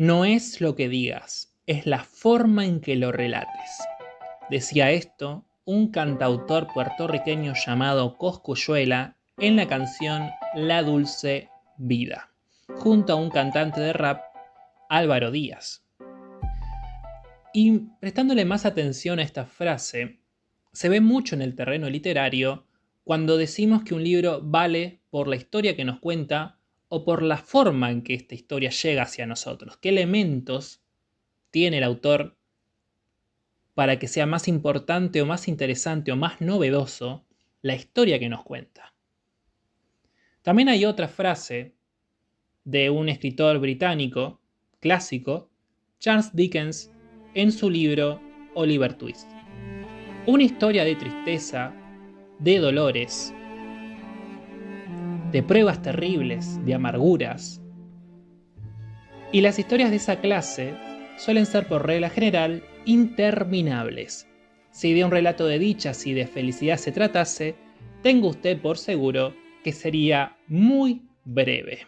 No es lo que digas, es la forma en que lo relates. Decía esto un cantautor puertorriqueño llamado Cosculluela en la canción La Dulce Vida, junto a un cantante de rap, Álvaro Díaz. Y prestándole más atención a esta frase, se ve mucho en el terreno literario cuando decimos que un libro vale por la historia que nos cuenta o por la forma en que esta historia llega hacia nosotros. ¿Qué elementos tiene el autor para que sea más importante o más interesante o más novedoso la historia que nos cuenta? También hay otra frase de un escritor británico clásico, Charles Dickens, en su libro Oliver Twist. Una historia de tristeza, de dolores, de pruebas terribles, de amarguras. Y las historias de esa clase suelen ser por regla general interminables. Si de un relato de dichas y de felicidad se tratase, tenga usted por seguro que sería muy breve.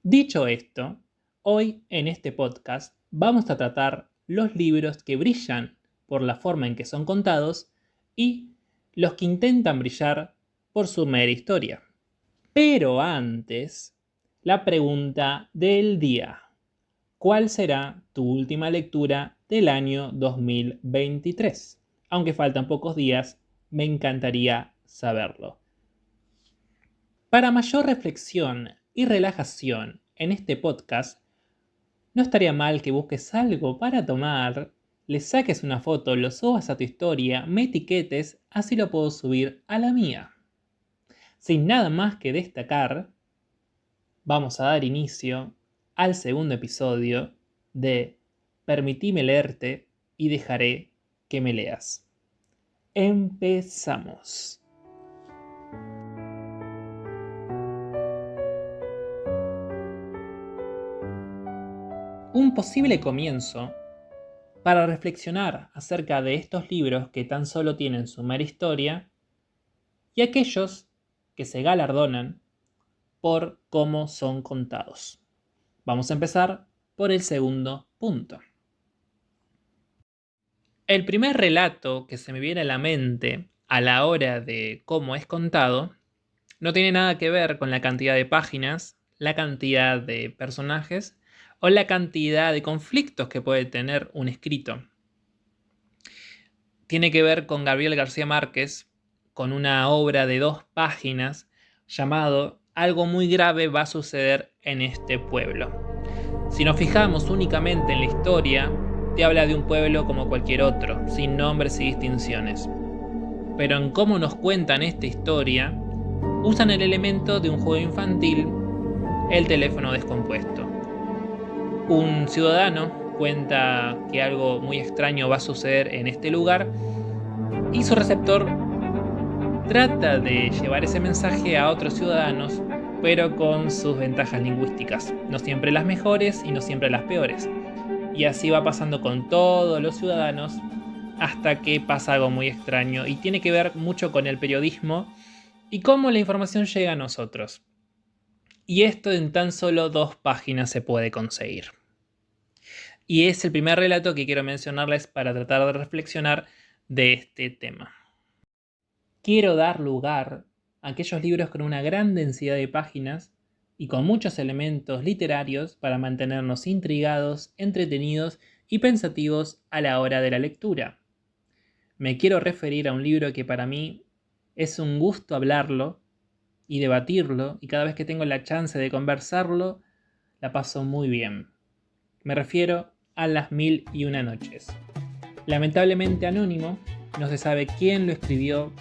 Dicho esto, hoy en este podcast vamos a tratar los libros que brillan por la forma en que son contados y los que intentan brillar por su mera historia. Pero antes, la pregunta del día. ¿Cuál será tu última lectura del año 2023? Aunque faltan pocos días, me encantaría saberlo. Para mayor reflexión y relajación en este podcast, no estaría mal que busques algo para tomar, le saques una foto, lo subas a tu historia, me etiquetes, así lo puedo subir a la mía. Sin nada más que destacar, vamos a dar inicio al segundo episodio de Permitime leerte y dejaré que me leas. Empezamos. Un posible comienzo para reflexionar acerca de estos libros que tan solo tienen su mera historia y aquellos que se galardonan por cómo son contados. Vamos a empezar por el segundo punto. El primer relato que se me viene a la mente a la hora de cómo es contado no tiene nada que ver con la cantidad de páginas, la cantidad de personajes o la cantidad de conflictos que puede tener un escrito. Tiene que ver con Gabriel García Márquez, con una obra de 2 páginas llamado Algo muy grave va a suceder en este pueblo. Si nos fijamos únicamente en la historia, te habla de un pueblo como cualquier otro, sin nombres y distinciones. Pero en cómo nos cuentan esta historia, usan el elemento de un juego infantil, el teléfono descompuesto. Un ciudadano cuenta que algo muy extraño va a suceder en este lugar y su receptor trata de llevar ese mensaje a otros ciudadanos, pero con sus ventajas lingüísticas, no siempre las mejores y no siempre las peores. Y así va pasando con todos los ciudadanos hasta que pasa algo muy extraño y tiene que ver mucho con el periodismo y cómo la información llega a nosotros. Y esto en tan solo 2 páginas se puede conseguir. Y es el primer relato que quiero mencionarles para tratar de reflexionar de este tema. Quiero dar lugar a aquellos libros con una gran densidad de páginas y con muchos elementos literarios para mantenernos intrigados, entretenidos y pensativos a la hora de la lectura. Me quiero referir a un libro que para mí es un gusto hablarlo y debatirlo, y cada vez que tengo la chance de conversarlo, la paso muy bien. Me refiero a Las 1001 noches. Lamentablemente anónimo, no se sabe quién lo escribió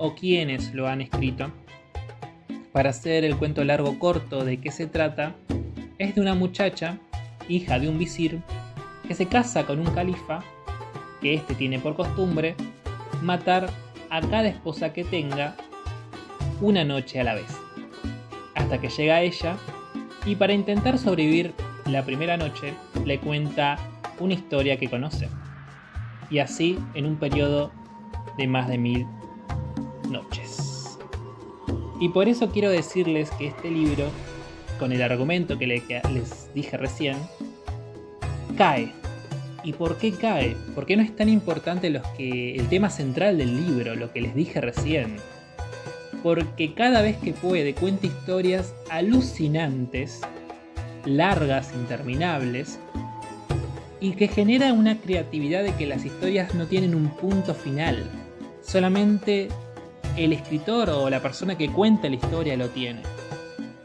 o quiénes lo han escrito. Para hacer el cuento largo corto de qué se trata, es de una muchacha, hija de un visir, que se casa con un califa, que éste tiene por costumbre matar a cada esposa que tenga una noche a la vez, hasta que llega ella y para intentar sobrevivir la primera noche le cuenta una historia que conoce, y así en un periodo de más de 1000 noches. Y por eso quiero decirles que este libro con el argumento que les dije recién, cae. ¿Y por qué cae? Porque no es tan importante el tema central del libro, lo que les dije recién. Porque cada vez que puede cuenta historias alucinantes, largas, interminables, y que genera una creatividad de que las historias no tienen un punto final. Solamente el escritor o la persona que cuenta la historia lo tiene.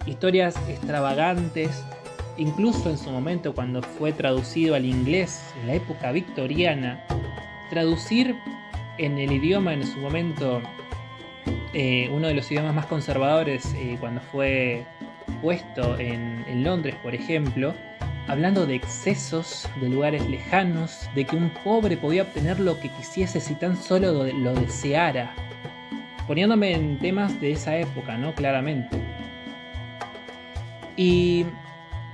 Historias extravagantes, incluso en su momento cuando fue traducido al inglés en la época victoriana, traducir en el idioma en su momento, uno de los idiomas más conservadores, cuando fue puesto en Londres, por ejemplo, hablando de excesos, de lugares lejanos, de que un pobre podía obtener lo que quisiese si tan solo lo deseara, poniéndome en temas de esa época, ¿no? Claramente. Y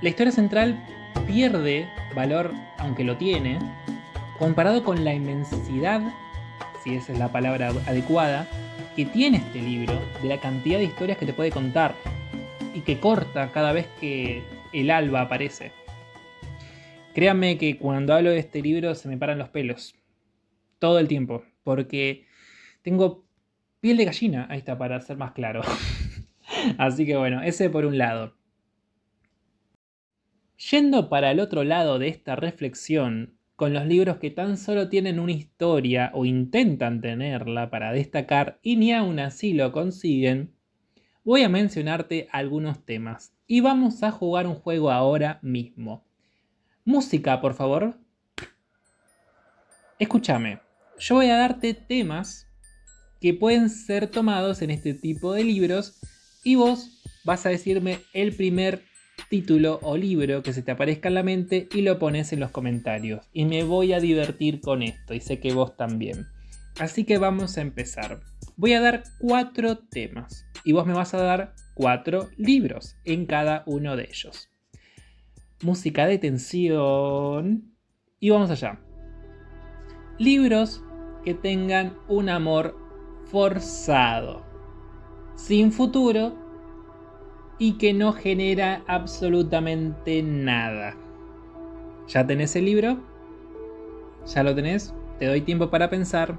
la historia central pierde valor, aunque lo tiene, comparado con la inmensidad, si esa es la palabra adecuada, que tiene este libro, de la cantidad de historias que te puede contar y que corta cada vez que el alba aparece. Créanme que cuando hablo de este libro se me paran los pelos, todo el tiempo, porque tengo piel de gallina, ahí está, para ser más claro. Así que bueno, ese por un lado. Yendo para el otro lado de esta reflexión, con los libros que tan solo tienen una historia o intentan tenerla para destacar y ni aún así lo consiguen, voy a mencionarte algunos temas y vamos a jugar un juego ahora mismo. Música, por favor. Escúchame, yo voy a darte temas que pueden ser tomados en este tipo de libros y vos vas a decirme el primer título o libro que se te aparezca en la mente y lo pones en los comentarios. Y me voy a divertir con esto y sé que vos también. Así que vamos a empezar. Voy a dar 4 temas y vos me vas a dar 4 libros en cada uno de ellos. Música de tensión y vamos allá. Libros que tengan un amor forzado, sin futuro y que no genera absolutamente nada. ¿Ya tenés el libro? ¿Ya lo tenés? Te doy tiempo para pensar.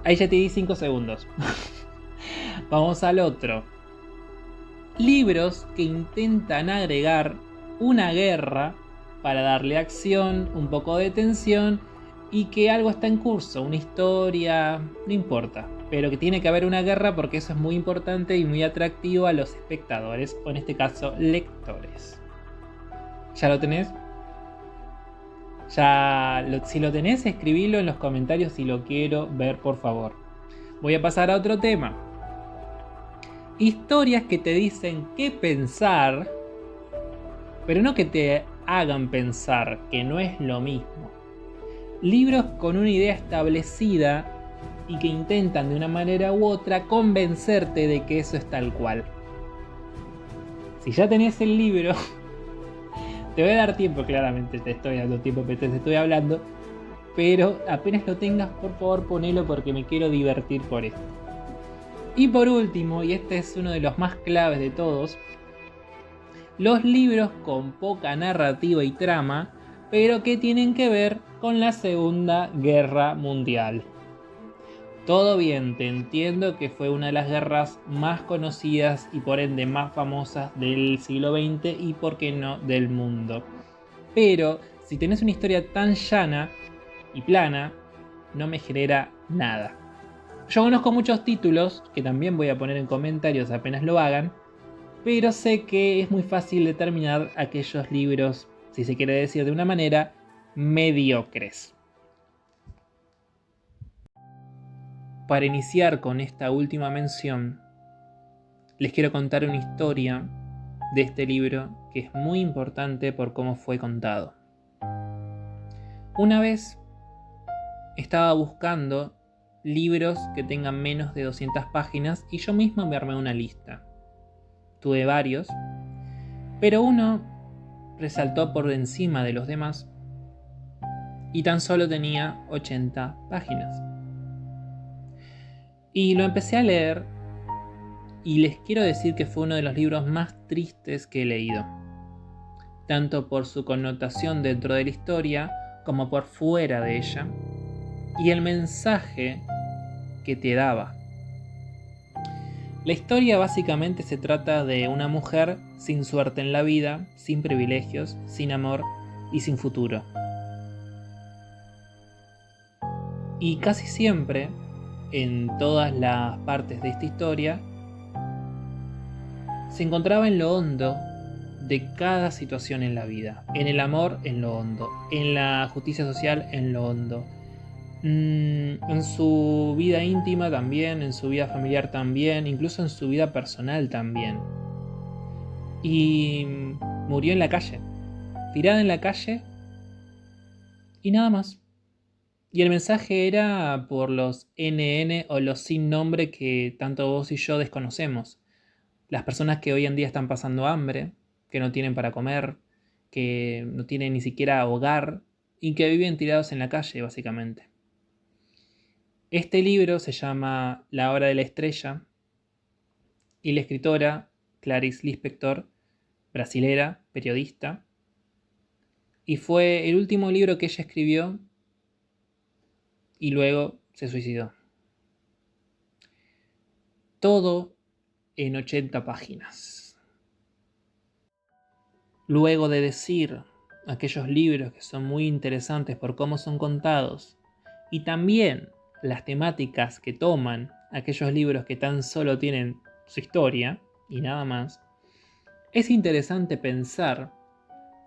Ahí ya te di 5 segundos. Vamos al otro. Libros que intentan agregar una guerra para darle acción, un poco de tensión y que algo está en curso, una historia, no importa, pero que tiene que haber una guerra porque eso es muy importante y muy atractivo a los espectadores, o en este caso lectores. ¿Ya lo tenés? Si lo tenés, escribilo en los comentarios si lo quiero ver, por favor. Voy a pasar a otro tema. Historias que te dicen qué pensar, pero no que te hagan pensar, que no es lo mismo. Libros con una idea establecida y que intentan de una manera u otra convencerte de que eso es tal cual. Si ya tenés el libro, te voy a dar tiempo, claramente te estoy dando tiempo, te estoy hablando, pero apenas lo tengas, por favor ponelo porque me quiero divertir por esto. Y por último, y este es uno de los más claves de todos, los libros con poca narrativa y trama, pero que tienen que ver con la Segunda Guerra Mundial. Todo bien, te entiendo que fue una de las guerras más conocidas y por ende más famosas del siglo XX y por qué no del mundo. Pero si tenés una historia tan llana y plana, no me genera nada. Yo conozco muchos títulos que también voy a poner en comentarios apenas lo hagan, pero sé que es muy fácil determinar aquellos libros, si se quiere decir de una manera, mediocres. Para iniciar con esta última mención, les quiero contar una historia de este libro que es muy importante por cómo fue contado. Una vez estaba buscando libros que tengan menos de 200 páginas y yo mismo me armé una lista. Tuve varios, pero uno resaltó por encima de los demás y tan solo tenía 80 páginas. Y lo empecé a leer Y les quiero decir que fue uno de los libros más tristes que he leído, tanto por su connotación dentro de la historia como por fuera de ella, y el mensaje que te daba. La historia básicamente se trata de una mujer sin suerte en la vida, sin privilegios, sin amor y sin futuro. Y casi siempre, en todas las partes de esta historia, se encontraba en lo hondo de cada situación en la vida. En el amor, en lo hondo. En la justicia social, en lo hondo. En su vida íntima también, en su vida familiar también, incluso en su vida personal también. Y murió en la calle, tirada en la calle y nada más. Y el mensaje era por los NN o los sin nombre que tanto vos y yo desconocemos. Las personas que hoy en día están pasando hambre, que no tienen para comer, que no tienen ni siquiera hogar y que viven tirados en la calle, básicamente. Este libro se llama La hora de la estrella y la escritora Clarice Lispector, brasilera, periodista, y fue el último libro que ella escribió y luego se suicidó. Todo en 80 páginas. Luego de decir aquellos libros que son muy interesantes por cómo son contados y también las temáticas que toman aquellos libros que tan solo tienen su historia y nada más, es interesante pensar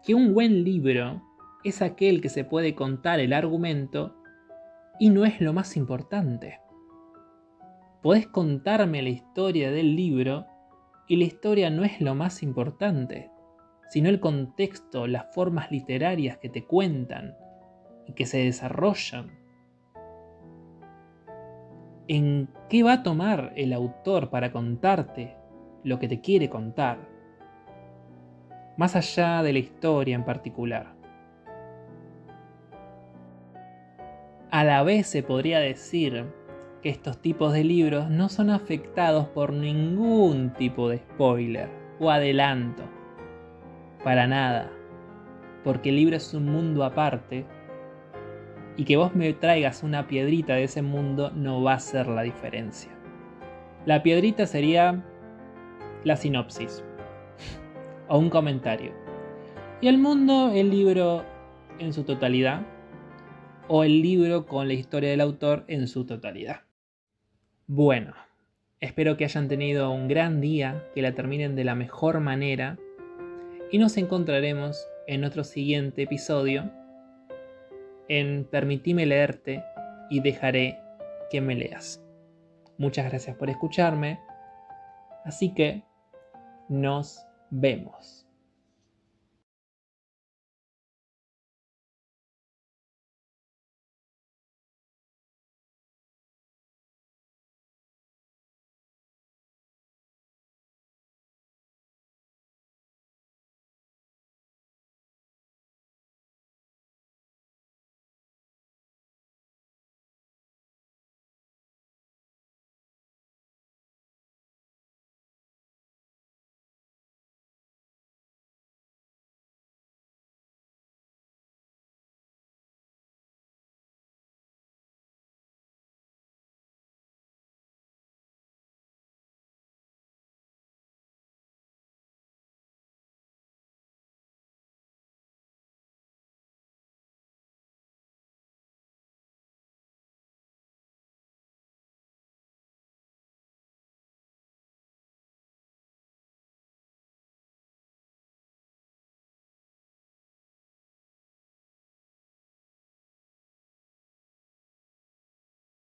que un buen libro es aquel que se puede contar el argumento y no es lo más importante. Podés contarme la historia del libro y la historia no es lo más importante, sino el contexto, las formas literarias que te cuentan y que se desarrollan. ¿En qué va a tomar el autor para contarte lo que te quiere contar? Más allá de la historia en particular. A la vez se podría decir que estos tipos de libros no son afectados por ningún tipo de spoiler o adelanto. Para nada. Porque el libro es un mundo aparte y que vos me traigas una piedrita de ese mundo no va a ser la diferencia. La piedrita sería la sinopsis o un comentario. Y el mundo, el libro en su totalidad o el libro con la historia del autor en su totalidad. Bueno, espero que hayan tenido un gran día, que la terminen de la mejor manera y nos encontraremos en otro siguiente episodio en Permitime leerte y dejaré que me leas. Muchas gracias por escucharme, así que nos vemos.